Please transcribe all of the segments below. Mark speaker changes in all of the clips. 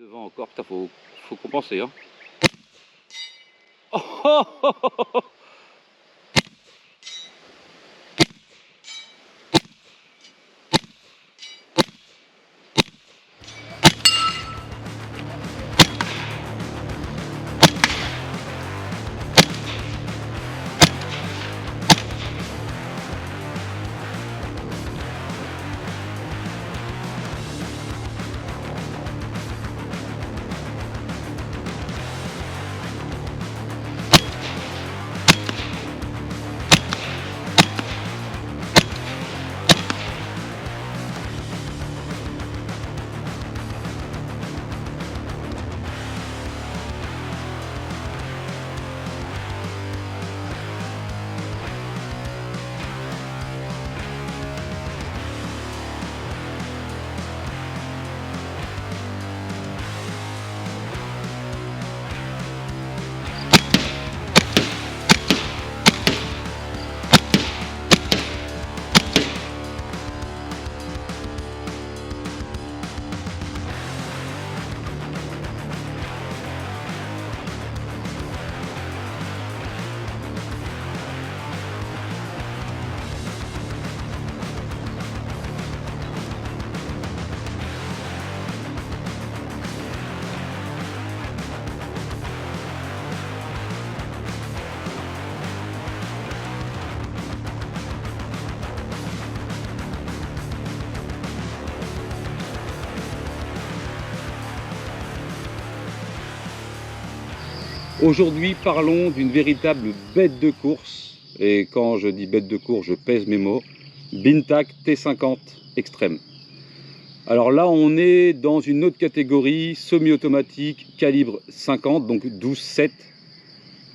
Speaker 1: Devant encore, putain, faut compenser, hein. Oh, oh, oh, oh, oh. Aujourd'hui, parlons d'une véritable bête de course. Et quand je dis bête de course, je pèse mes mots. Bintac T50 Extreme. Alors là, on est dans une autre catégorie, semi-automatique, calibre 50, donc 12,7,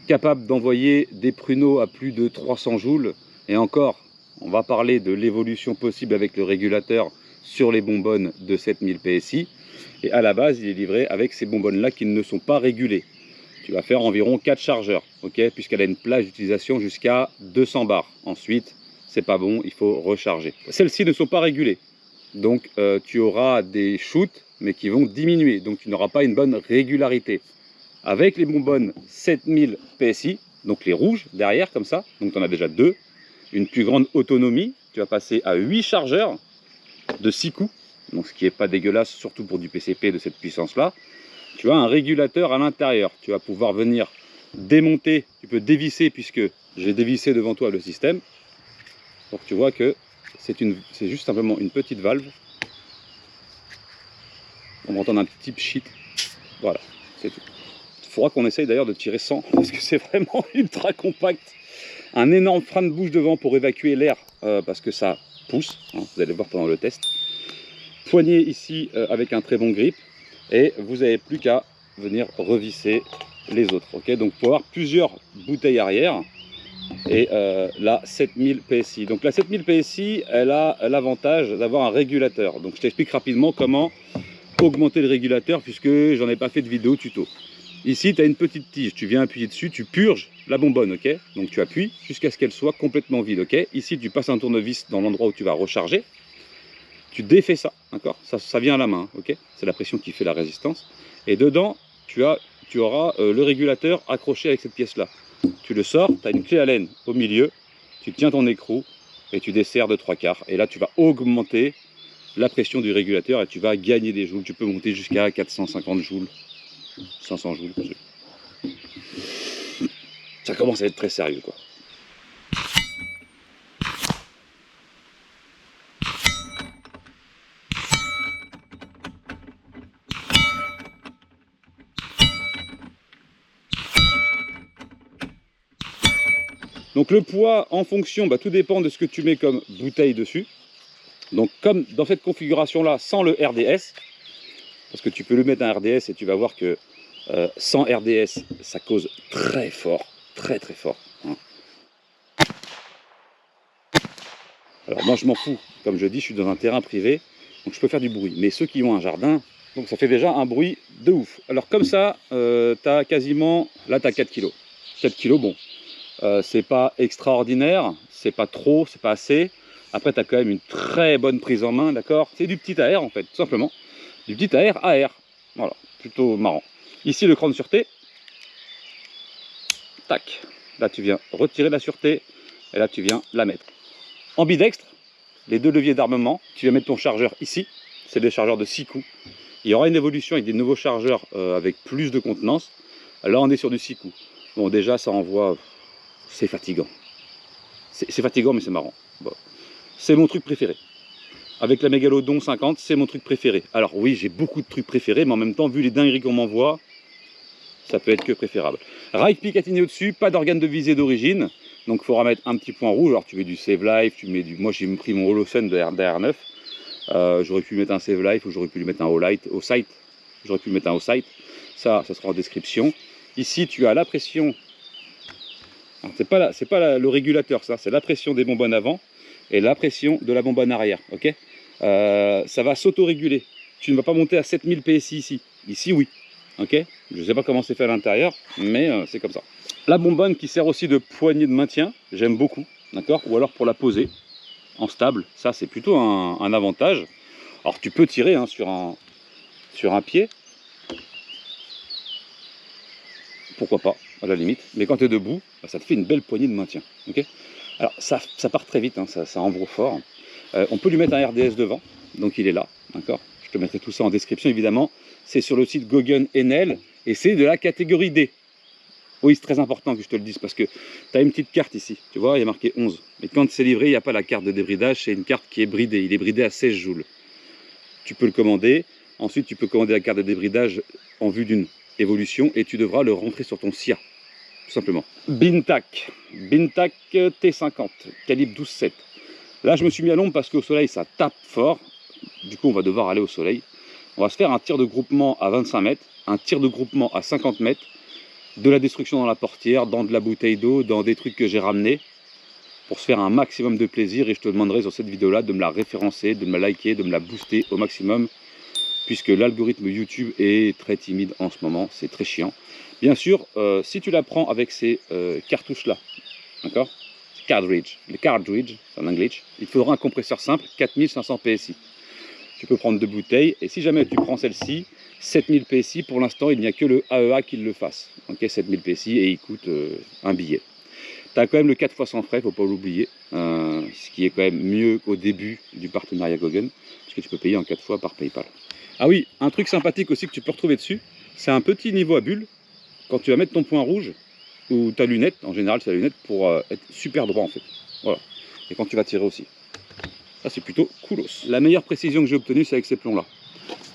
Speaker 1: capable d'envoyer des pruneaux à plus de 300 joules. Et encore, on va parler de l'évolution possible avec le régulateur sur les bonbonnes de 7000 PSI. Et à la base, il est livré avec ces bonbonnes-là qui ne sont pas régulées. Tu vas faire environ 4 chargeurs, ok, puisqu'elle a une plage d'utilisation jusqu'à 200 bars. Ensuite, c'est pas bon, il faut recharger. Celles-ci ne sont pas régulées, donc tu auras des shoots, mais qui vont diminuer, donc tu n'auras pas une bonne régularité. Avec les bonbonnes 7000 PSI, donc les rouges derrière, comme ça, donc tu en as déjà 2, une plus grande autonomie, tu vas passer à 8 chargeurs de 6 coups, donc ce qui n'est pas dégueulasse, surtout pour du PCP de cette puissance-là. Tu as un régulateur à l'intérieur, tu vas pouvoir venir démonter, tu peux dévisser puisque j'ai dévissé devant toi le système. Donc tu vois que c'est juste simplement une petite valve. On va entendre un petit pchit, voilà, c'est tout. Il faudra qu'on essaye d'ailleurs de tirer sans parce que c'est vraiment ultra compact. Un énorme frein de bouche devant pour évacuer l'air parce que ça pousse, hein, vous allez voir pendant le test. Poignée ici avec un très bon grip. Et vous n'avez plus qu'à venir revisser les autres. Okay, donc pour avoir plusieurs bouteilles arrière et la 7000 PSI. Donc la 7000 PSI, elle a l'avantage d'avoir un régulateur. Donc je t'explique rapidement comment augmenter le régulateur puisque j'en ai pas fait de vidéo tuto. Ici, tu as une petite tige, tu viens appuyer dessus, tu purges la bonbonne, ok. Donc tu appuies jusqu'à ce qu'elle soit complètement vide, ok. Ici, tu passes un tournevis dans l'endroit où tu vas recharger. Tu défais ça, d'accord, ça vient à la main, ok. C'est la pression qui fait la résistance. Et dedans, tu auras le régulateur accroché avec cette pièce-là. Tu le sors, tu as une clé Allen au milieu, tu tiens ton écrou et tu desserres de 3/4. Et là, tu vas augmenter la pression du régulateur et tu vas gagner des joules. Tu peux monter jusqu'à 450 joules, 500 joules. Ça commence à être très sérieux, quoi. Donc le poids en fonction, tout dépend de ce que tu mets comme bouteille dessus. Donc comme dans cette configuration là, sans le RDS, parce que tu peux le mettre un RDS et tu vas voir que sans RDS, ça cause très fort, très très fort. Hein. Alors moi je m'en fous, comme je dis, je suis dans un terrain privé, donc je peux faire du bruit. Mais ceux qui ont un jardin, donc ça fait déjà un bruit de ouf. Alors comme ça, tu as quasiment, là tu as 4 kg. 4 kg, bon. C'est pas extraordinaire, c'est pas trop, c'est pas assez. Après, tu as quand même une très bonne prise en main, d'accord. C'est du petit AR en fait, tout simplement. Du petit AR à air. Voilà. plutôt marrant. Ici, le cran de sûreté. Tac. Là, tu viens retirer la sûreté. Et là, tu viens la mettre. Ambidextre, les deux leviers d'armement. Tu viens mettre ton chargeur ici. C'est des chargeurs de 6 coups. Il y aura une évolution avec des nouveaux chargeurs avec plus de contenance. Là, on est sur du 6 coups. Bon, déjà, ça envoie... C'est fatigant. C'est fatigant, mais c'est marrant. Bon. C'est mon truc préféré. Avec la Mégalodon 50, c'est mon truc préféré. Alors oui, j'ai beaucoup de trucs préférés, mais en même temps, vu les dingueries qu'on m'envoie, ça peut être que préférable. Rail Picatinny au-dessus, pas d'organe de visée d'origine. Donc il faudra mettre un petit point rouge. Alors tu mets du Save Life, tu mets du... Moi j'ai pris mon Holosun d'AR9. J'aurais pu mettre un Save Life ou j'aurais pu lui mettre un Au Sight. J'aurais pu mettre un Au Sight. Ça sera en description. Ici, tu as la pression. C'est pas le régulateur, ça, c'est la pression des bonbonnes avant et la pression de la bonbonne arrière, ok. Ça va s'auto-réguler. Tu ne vas pas monter à 7000 PSI ici. Ici, oui, ok. Je ne sais pas comment c'est fait à l'intérieur, mais c'est comme ça. La bonbonne qui sert aussi de poignée de maintien, j'aime beaucoup, d'accord. Ou alors pour la poser en stable, ça c'est plutôt un avantage. Alors tu peux tirer hein, sur un pied, pourquoi pas, à la limite, mais quand tu es debout, ça te fait une belle poignée de maintien. Okay, alors ça part très vite, hein, ça envoie fort. On peut lui mettre un RDS devant, donc il est là, d'accord. Je te mettrai tout ça en description évidemment. C'est sur le site Gogun Enel et c'est de la catégorie D. Oui, c'est très important que je te le dise parce que tu as une petite carte ici, tu vois, il y a marqué 11. Mais quand c'est livré, il n'y a pas la carte de débridage, c'est une carte qui est bridée. Il est bridé à 16 joules. Tu peux le commander. Ensuite, tu peux commander la carte de débridage en vue d'une évolution et tu devras le rentrer sur ton SIA, tout simplement. Bintac T50, calibre 12,7. Là, je me suis mis à l'ombre parce qu'au soleil, ça tape fort. Du coup, on va devoir aller au soleil. On va se faire un tir de groupement à 25 mètres, un tir de groupement à 50 mètres, de la destruction dans la portière, dans de la bouteille d'eau, dans des trucs que j'ai ramenés, pour se faire un maximum de plaisir. Et je te demanderai sur cette vidéo-là de me la référencer, de me la liker, de me la booster au maximum, puisque l'algorithme YouTube est très timide en ce moment, c'est très chiant. Bien sûr, si tu la prends avec ces cartouches-là, d'accord, cartridge, le cartridge, c'est en anglais, il te faudra un compresseur simple, 4500 PSI. Tu peux prendre 2 bouteilles, et si jamais tu prends celle-ci, 7000 PSI, pour l'instant, il n'y a que le AEA qui le fasse. Ok, 7000 PSI, et il coûte un billet. Tu as quand même le 4 fois sans frais, il ne faut pas l'oublier, ce qui est quand même mieux qu'au début du partenariat Gogun, puisque tu peux payer en 4 fois par PayPal. Ah oui, un truc sympathique aussi que tu peux retrouver dessus, c'est un petit niveau à bulles, quand tu vas mettre ton point rouge, ou ta lunette, en général c'est la lunette, pour être super droit en fait. Voilà. Et quand tu vas tirer aussi. Ça c'est plutôt coolos. La meilleure précision que j'ai obtenue c'est avec ces plombs là.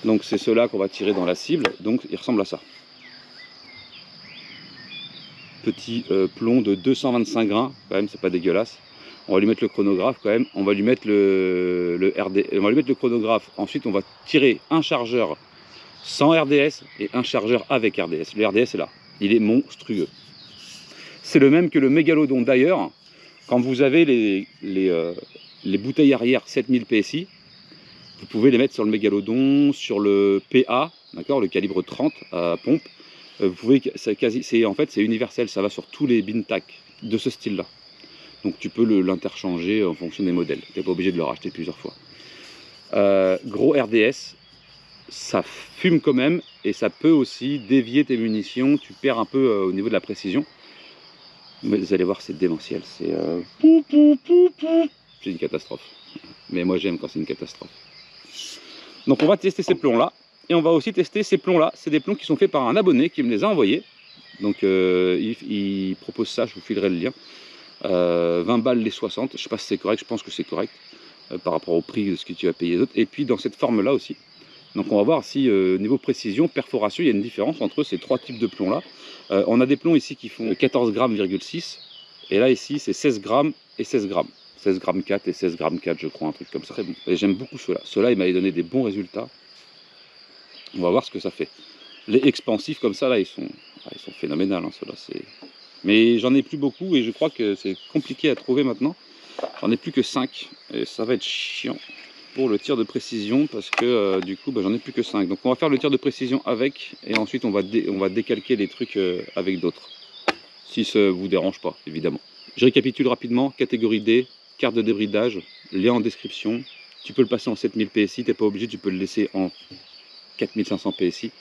Speaker 1: Donc c'est ceux-là qu'on va tirer dans la cible, donc ils ressemblent à ça. Petit plomb de 225 grains, quand même c'est pas dégueulasse. On va lui mettre le chronographe quand même, on va lui mettre le RD, on va lui mettre le chronographe, ensuite on va tirer un chargeur sans RDS et un chargeur avec RDS. Le RDS est là, il est monstrueux. C'est le même que le Mégalodon d'ailleurs, quand vous avez les bouteilles arrière 7000 PSI, vous pouvez les mettre sur le Mégalodon, sur le PA, d'accord, le calibre 30 à pompe. Vous pouvez, en fait c'est universel, ça va sur tous les Bintac de ce style-là. Donc tu peux l'interchanger en fonction des modèles. Tu n'es pas obligé de le racheter plusieurs fois. Gros RDS, ça fume quand même et ça peut aussi dévier tes munitions. Tu perds un peu au niveau de la précision. Mais vous allez voir, c'est démentiel. C'est une catastrophe. Mais moi j'aime quand c'est une catastrophe. Donc on va tester ces plombs-là. Et on va aussi tester ces plombs-là. C'est des plombs qui sont faits par un abonné qui me les a envoyés. Donc il propose ça, je vous filerai le lien. 20 balles les 60, je ne sais pas si c'est correct, je pense que c'est correct par rapport au prix de ce que tu vas payer les autres. Et puis dans cette forme là aussi. Donc on va voir si niveau précision, perforation, il y a une différence entre ces 3 types de plombs là. On a des plombs ici qui font 14 grammes,6 et là ici c'est 16 grammes et 16 grammes. 16 grammes 4 et 16 grammes 4 je crois, un truc comme ça. Très bon. Et j'aime beaucoup ceux-là. Ceux-là il m'avait donné des bons résultats. On va voir ce que ça fait. Les expansifs comme ça là ils sont phénoménales hein, ceux-là. Mais j'en ai plus beaucoup et je crois que c'est compliqué à trouver maintenant. J'en ai plus que 5 et ça va être chiant pour le tir de précision parce que du coup j'en ai plus que 5. Donc on va faire le tir de précision avec et ensuite on va décalquer les trucs avec d'autres. Si ça vous dérange pas évidemment. Je récapitule rapidement, catégorie D, carte de débridage, lien en description. Tu peux le passer en 7000 PSI, tu n'es pas obligé, tu peux le laisser en 4500 PSI.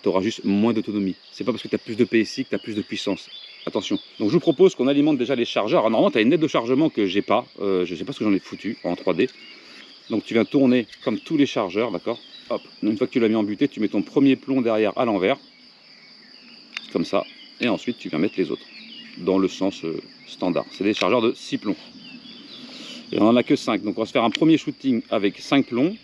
Speaker 1: tu auras juste moins d'autonomie. C'est pas parce que tu as plus de PSI que tu as plus de puissance. Attention. Donc je vous propose qu'on alimente déjà les chargeurs. Alors normalement tu as une aide de chargement que j'ai pas. Je sais pas ce que j'en ai foutu en 3D. Donc tu viens tourner comme tous les chargeurs, d'accord? Hop. Une fois que tu l'as mis en butée, tu mets ton premier plomb derrière à l'envers. Comme ça. Et ensuite tu viens mettre les autres. Dans le sens standard. C'est des chargeurs de 6 plombs. Et on en a que 5. Donc on va se faire un premier shooting avec 5 plombs.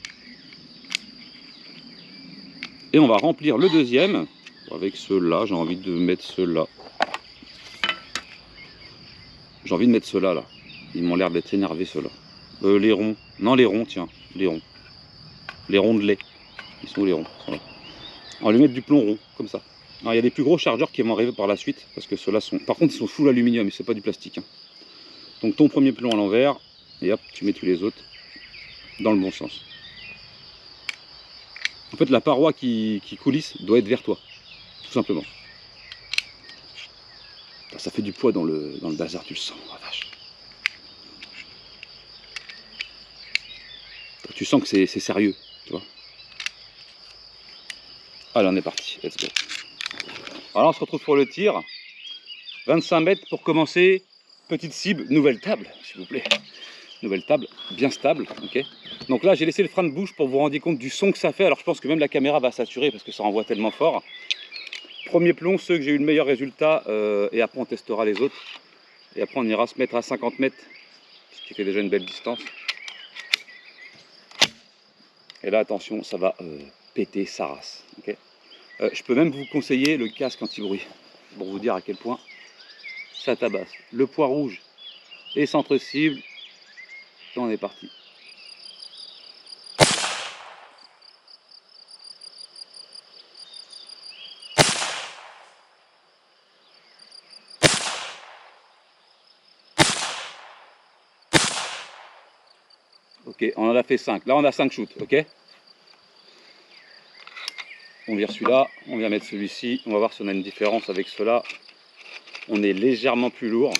Speaker 1: Et on va remplir le deuxième avec ceux-là. J'ai envie de mettre ceux-là. J'ai envie de mettre ceux-là, là. Ils m'ont l'air d'être énervés, ceux-là. Les ronds. Non, les ronds, tiens. Les ronds. Les ronds de lait. Ils sont où, les ronds? On va lui mettre du plomb rond, comme ça. Alors, il y a des plus gros chargeurs qui vont arriver par la suite. Parce que ceux-là sont... Par contre, ils sont full aluminium. C'est pas du plastique. Hein. Donc, ton premier plomb à l'envers. Et hop, tu mets tous les autres dans le bon sens. En fait, la paroi qui coulisse doit être vers toi. Tout simplement. Ça fait du poids dans le bazar, tu le sens, oh, vache. Tu sens que c'est sérieux, tu vois. Allez, on est parti, let's go. Alors, on se retrouve pour le tir. 25 mètres pour commencer. Petite cible, nouvelle table, s'il vous plaît. Nouvelle table, bien stable, ok. Donc là, j'ai laissé le frein de bouche pour vous rendre compte du son que ça fait. Alors, je pense que même la caméra va saturer parce que ça envoie tellement fort. Premier plomb, ceux que j'ai eu le meilleur résultat, et après on testera les autres. Et après on ira se mettre à 50 mètres, ce qui fait déjà une belle distance. Et là attention, ça va péter sa race. Okay, je peux même vous conseiller le casque anti-bruit, pour vous dire à quel point ça tabasse. Le poids rouge et centre cible, et on est parti. Ok, on en a fait 5. Là, on a 5 shoots, ok. On vire celui-là, on vient mettre celui-ci. On va voir si on a une différence avec ceux-là. On est légèrement plus lourd.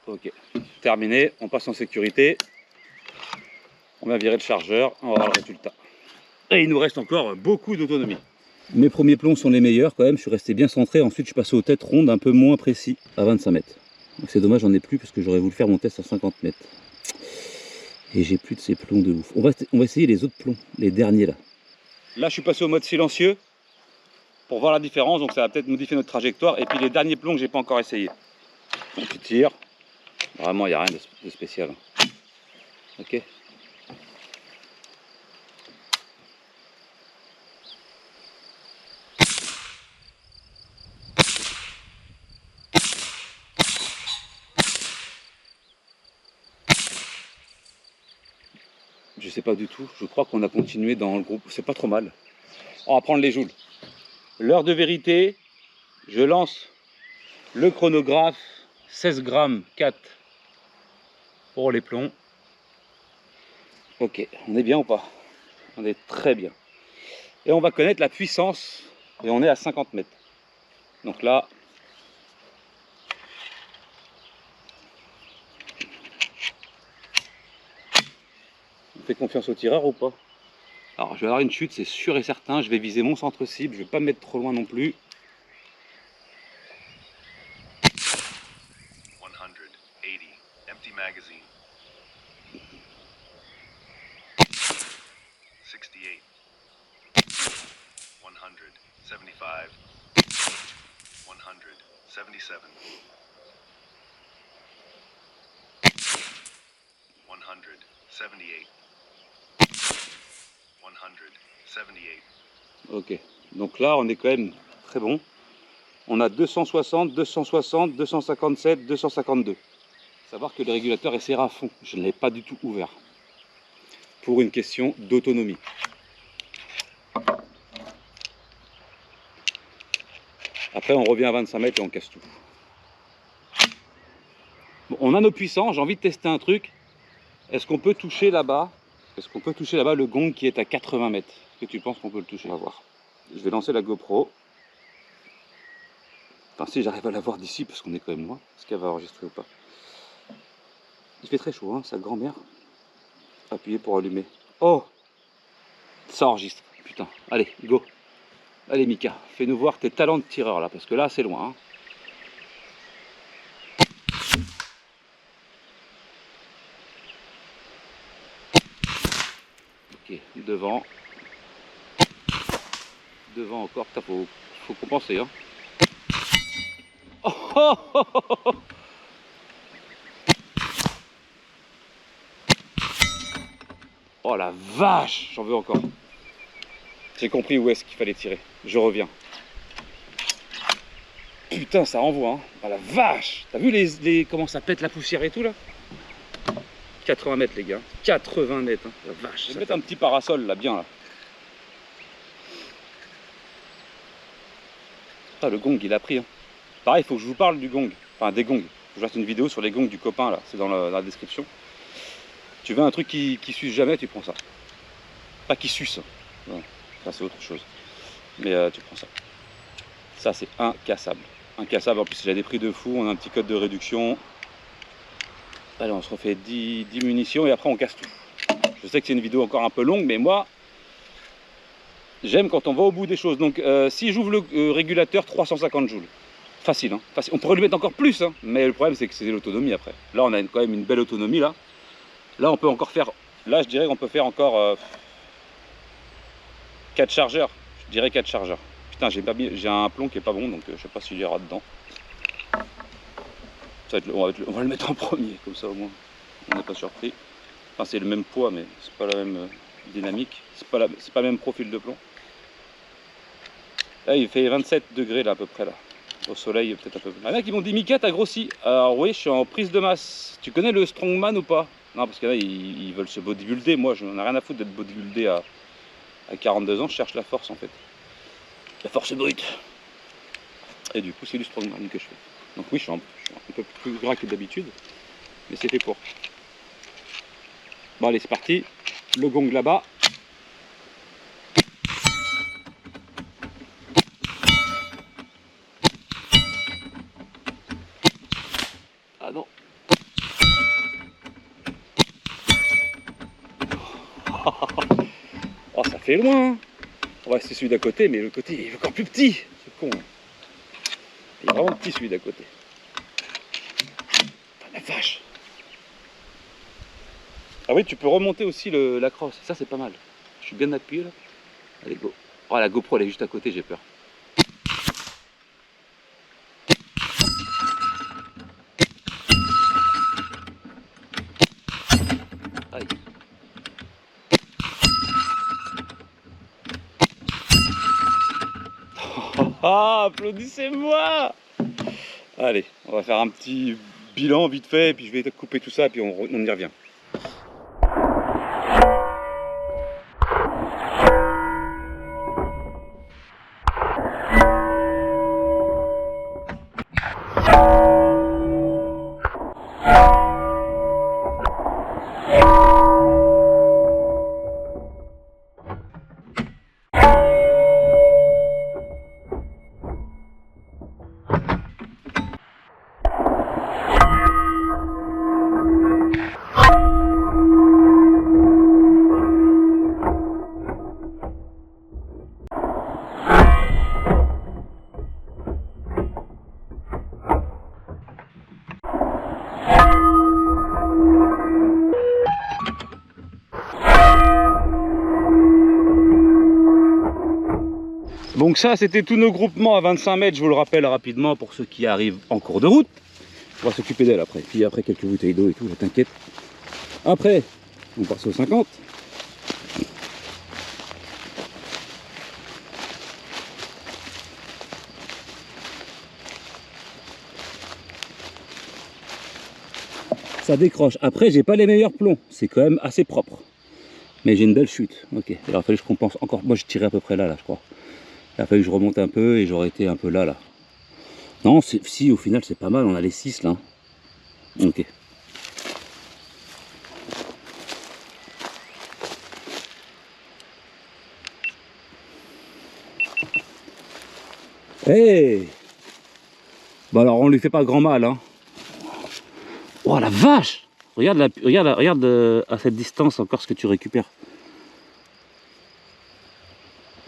Speaker 1: Ok, terminé. On passe en sécurité. On va virer le chargeur, on va voir le résultat. Et il nous reste encore beaucoup d'autonomie. Mes premiers plombs sont les meilleurs quand même, je suis resté bien centré. Ensuite je suis passé aux têtes rondes un peu moins précis à 25 mètres. Donc c'est dommage, j'en ai plus parce que j'aurais voulu faire mon test à 50 mètres. Et j'ai plus de ces plombs de ouf. On va essayer les autres plombs, les derniers là. Là je suis passé au mode silencieux pour voir la différence, donc ça va peut-être modifier notre trajectoire. Et puis les derniers plombs que j'ai pas encore essayé. Donc tu tires, vraiment il n'y a rien de spécial. Ok. Je sais pas du tout, je crois qu'on a continué dans le groupe, c'est pas trop mal. On va prendre les joules. L'heure de vérité, je lance le chronographe, 16 grammes 4 pour les plombs. Ok, on est bien ou pas? On est très bien. Et on va connaître la puissance, et on est à 50 mètres. Donc là, on fait confiance au tireur ou pas? Alors je vais avoir une chute, c'est sûr et certain, je vais viser mon centre cible, je vais pas me mettre trop loin non plus.
Speaker 2: 180, empty magazine. 68, 175, 177, 178, 178.
Speaker 1: Ok, donc là on est quand même très bon. On a 260, 260, 257, 252. Savoir que le régulateur est serré à fond, je ne l'ai pas du tout ouvert. Pour une question d'autonomie. Après on revient à 25 mètres et on casse tout. Bon, on a nos puissants, j'ai envie de tester un truc. Est-ce qu'on peut toucher là-bas? Est-ce qu'on peut toucher là-bas le gong qui est à 80 mètres? Est-ce que tu penses qu'on peut le toucher? On va voir. je vais lancer la GoPro. Enfin, si j'arrive à la voir d'ici, parce qu'on est quand même loin, est-ce qu'elle va enregistrer ou pas? Il fait très chaud, hein, sa grand-mère. Appuyez pour allumer. Oh! Ça enregistre, putain. Allez, go! Allez, Mika, fais-nous voir tes talents de tireur là, parce que là, c'est loin. Hein. Ok, devant. Devant encore, faut compenser. Hein. Oh, oh, oh, oh, oh. Oh la vache, j'en veux encore. J'ai compris où est-ce qu'il fallait tirer. Je reviens. Putain, ça envoie. Hein. Oh la vache. T'as vu comment ça pète la poussière et tout là? 80 mètres les gars. 80 mètres. Hein. La vache. Je vais mettre un petit parasol là, bien là. Ah, le gong il a pris. Hein. Pareil, il faut que je vous parle du gong. Enfin des gongs. Je fasse une vidéo sur les gongs du copain là. C'est dans la description. Tu veux un truc qui suce jamais, tu prends ça. Pas qui suce. Ouais. Ça c'est autre chose. Mais tu prends ça. Ça c'est incassable. Incassable. En plus il a des prix de fou. On a un petit code de réduction. Allez, on se refait 10 munitions et après on casse tout. Je sais que c'est une vidéo encore un peu longue, mais moi j'aime quand on va au bout des choses. Donc si j'ouvre le régulateur, 350 joules. Facile, hein. Facile. On pourrait lui mettre encore plus, hein. Mais le problème c'est que c'est l'autonomie après. Là on a quand même une belle autonomie là. Là on peut encore faire, là je dirais qu'on peut faire encore 4 chargeurs. Je dirais 4 chargeurs. Putain, j'ai un plomb qui est pas bon, donc je sais pas s'il ira dedans. On va le mettre en premier, comme ça au moins on n'est pas surpris. Enfin c'est le même poids mais c'est pas la même dynamique, c'est pas le même profil de plomb. Là il fait 27 degrés là à peu près là. Au soleil peut-être un peu. Il y en a qui m'ont dit Mika t'as grossi. Alors oui je suis en prise de masse. Tu connais le strongman ou pas? Non parce que là ils veulent se bodybuilder. Moi je n'en ai rien à foutre d'être bodybuildé à 42 ans. Je cherche la force en fait. La force brute. Et du coup c'est du strongman que je fais. Donc oui je suis un peu plus gras que d'habitude. Mais c'est fait pour. Bon allez c'est parti. Le gong là-bas. Ah non. Oh ça fait loin hein. Ouais c'est celui d'à côté mais le côté il est encore plus petit. C'est con. Hein. Il est vraiment petit celui d'à côté. Oh, la vache. Ah oui tu peux remonter aussi la crosse. Ça c'est pas mal. Je suis bien appuyé là. Allez go. Oh la GoPro elle est juste à côté j'ai peur. Aïe. Ah, applaudissez-moi! Allez, on va faire un petit bilan vite fait, et puis je vais couper tout ça, et puis on y revient. Donc ça c'était tous nos groupements à 25 mètres, je vous le rappelle rapidement pour ceux qui arrivent en cours de route. On va s'occuper d'elle après, puis après quelques bouteilles d'eau et tout, t'inquiète. Après, on passe aux 50. Ça décroche. Après j'ai pas les meilleurs plombs, c'est quand même assez propre. Mais j'ai une belle chute. Ok, il a fallu que je compense encore. Moi je tirais à peu près là je crois. Il a fallu que je remonte un peu et j'aurais été un peu là. Non, si au final c'est pas mal, on a les 6 là. Ok. Hey! Bon alors on lui fait pas grand mal, hein. Oh la vache! Regarde à cette distance encore ce que tu récupères.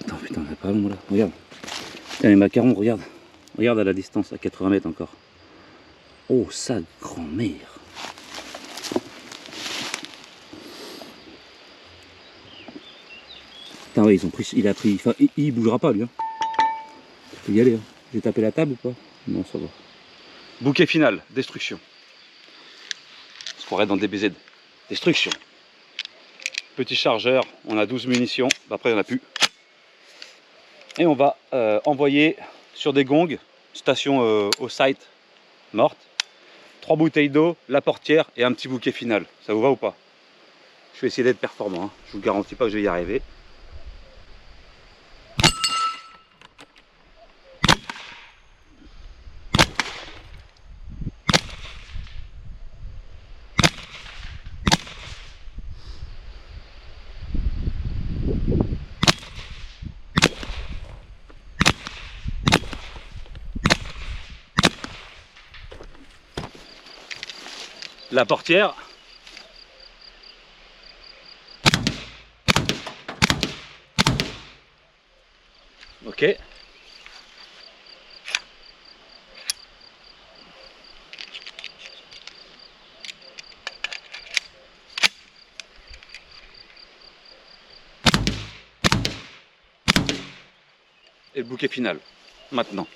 Speaker 1: Attends putain, on est pas long là, regarde. Putain les macarons, regarde. Regarde à la distance, à 80 mètres encore. Oh sa grand-mère! Putain ouais, ils ont pris, il a pris, enfin il bougera pas lui, hein. Faut y aller, hein. J'ai tapé la table ou pas? Non, ça va. Bouquet final, destruction. On se croirait dans DBZ. Destruction. Petit chargeur, on a 12 munitions, après il n'y en a plus. Et on va envoyer sur des gongs, station au site, morte, 3 bouteilles d'eau, la portière et un petit bouquet final. Ça vous va ou pas? Je vais essayer d'être performant, hein. Je vous garantis pas que je vais y arriver. La portière. Ok. Et le bouquet final, maintenant.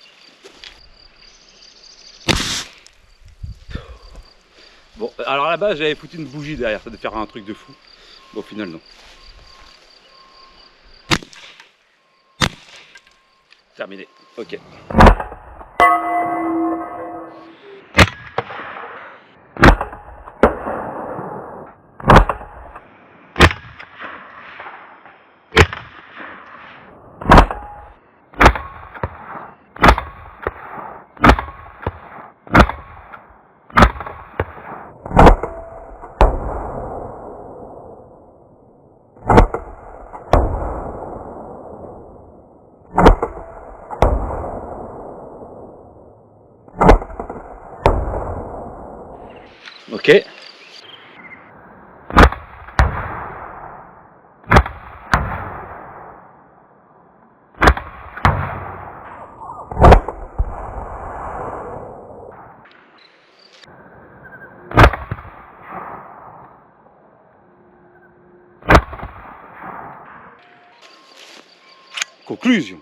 Speaker 1: Bon, alors à la base j'avais foutu une bougie derrière, ça devait faire un truc de fou. Bon, au final non. Terminé, ok. Ok. Conclusion.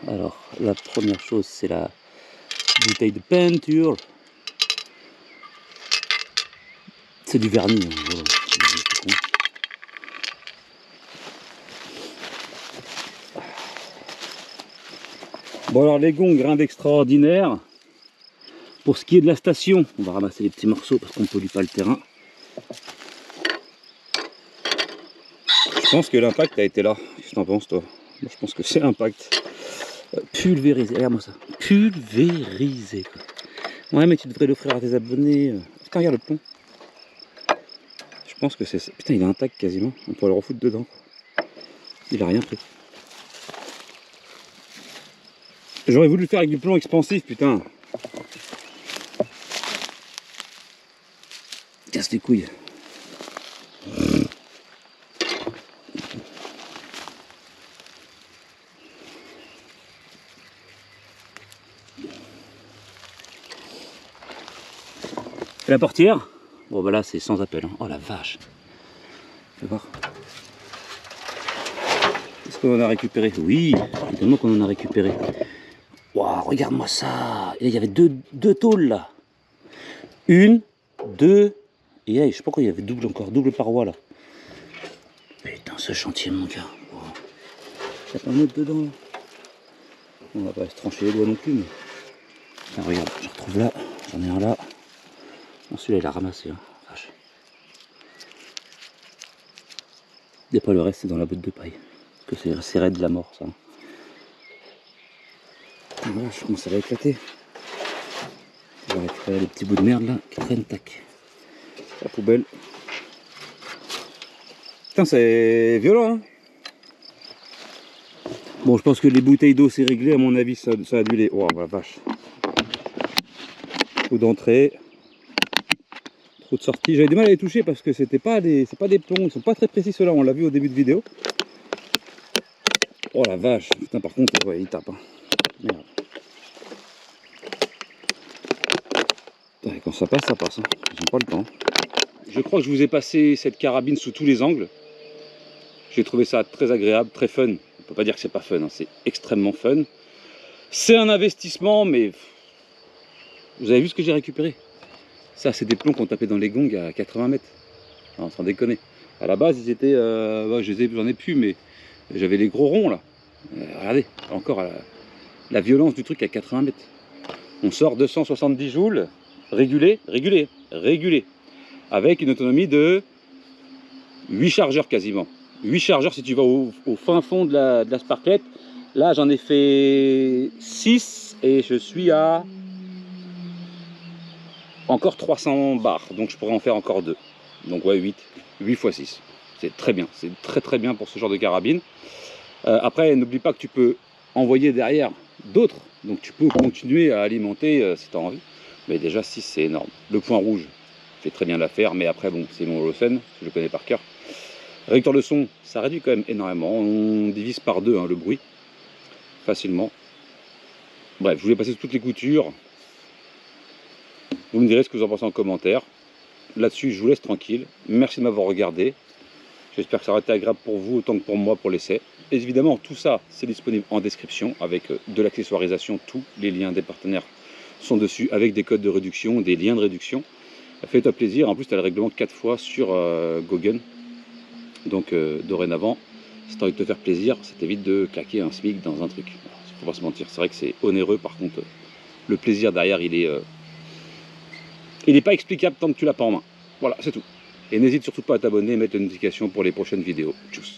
Speaker 1: Alors, la première chose, c'est la bouteille de peinture. C'est du vernis, hein, voilà. Bon alors les gongs, rien d'extraordinaire. Pour ce qui est de la station, on va ramasser les petits morceaux parce qu'on ne pollue pas le terrain. Je pense que l'impact a été là. Qu'est-ce que t'en penses toi? Moi, je pense que c'est l'impact. Pulvérisé, regarde-moi ça. Pulvérisé quoi. Ouais mais tu devrais l'offrir à tes abonnés. Putain regarde le plomb. Je pense que c'est ça. Putain il est intact quasiment. On pourrait le refoutre dedans. Il a rien pris. J'aurais voulu le faire avec du plomb expansif, putain. Casse les couilles. Et la portière, bon bah là c'est sans appel, hein. Oh la vache. Tu vas voir. Est-ce qu'on en a récupéré? Oui, évidemment qu'on en a récupéré. Waouh, regarde-moi ça. Et là, il y avait deux tôles là. Une, deux, et là, je sais pas quoi, il y avait double encore, double paroi là. Putain, ce chantier mon gars. Wow. Il y a pas un autre dedans là. On va pas se trancher les doigts non plus, mais. Tiens, regarde, je retrouve là, j'en ai un là. Bon, celui-là il a ramassé, hein. Vache. Et pas le reste, c'est dans la botte de paille. Parce que c'est raide de la mort ça. Et voilà, je commence à l'éclater. On va récupérer les petits bouts de merde là qui traînent, tac. La poubelle. Putain, c'est violent, hein. Bon, je pense que les bouteilles d'eau c'est réglé, à mon avis, ça a dû les. Oh la vache. Trop d'entrée. Trop de sortie. J'avais du mal à les toucher parce que c'est pas des plombs, ils sont pas très précis ceux-là, on l'a vu au début de vidéo. Oh la vache, putain, par contre, ouais, il tape. Hein. Merde. Putain, quand ça passe, hein. J'ai pas le temps. Je crois que je vous ai passé cette carabine sous tous les angles. J'ai trouvé ça très agréable, très fun. On peut pas dire que c'est pas fun, hein. C'est extrêmement fun. C'est un investissement, mais vous avez vu ce que j'ai récupéré? Ça, c'est des plombs qu'on tapait dans les gongs à 80 mètres. Non, sans déconner. À la base, ils étaient, j'en ai plus, mais j'avais les gros ronds là. Regardez, encore la violence du truc à 80 mètres. On sort 270 joules, régulé, avec une autonomie de 8 chargeurs quasiment. 8 chargeurs si tu vas au fin fond de la sparklette. Là, j'en ai fait 6 et je suis à encore 300 bars. Donc, je pourrais en faire encore 2. Donc, ouais, 8 x 6. C'est très bien. C'est très bien pour ce genre de carabine. Après, n'oublie pas que tu peux envoyer derrière d'autres. Donc, tu peux continuer à alimenter si tu as envie. Mais déjà, 6, c'est énorme. Le point rouge fait très bien l'affaire. Mais après, bon, c'est mon Lawson. Je le connais par cœur. Réducteur de son, ça réduit quand même énormément. On divise par 2 hein, le bruit. Facilement. Bref, je voulais passer toutes les coutures. Vous me direz ce que vous en pensez en commentaire. Là-dessus, je vous laisse tranquille. Merci de m'avoir regardé. J'espère que ça aura été agréable pour vous autant que pour moi pour l'essai. Évidemment, tout ça, c'est disponible en description avec de l'accessoirisation. Tous les liens des partenaires sont dessus avec des codes de réduction, des liens de réduction. Fais-toi plaisir. En plus, tu as le règlement 4 fois sur Gogen. Donc, dorénavant, si tu as envie de te faire plaisir, ça t'évite de claquer un SMIC dans un truc. Il ne faut pas se mentir. C'est vrai que c'est onéreux. Par contre, le plaisir derrière, il n'est pas explicable tant que tu l'as pas en main. Voilà, c'est tout. Et n'hésite surtout pas à t'abonner et mettre les notifications pour les prochaines vidéos. Tchuss.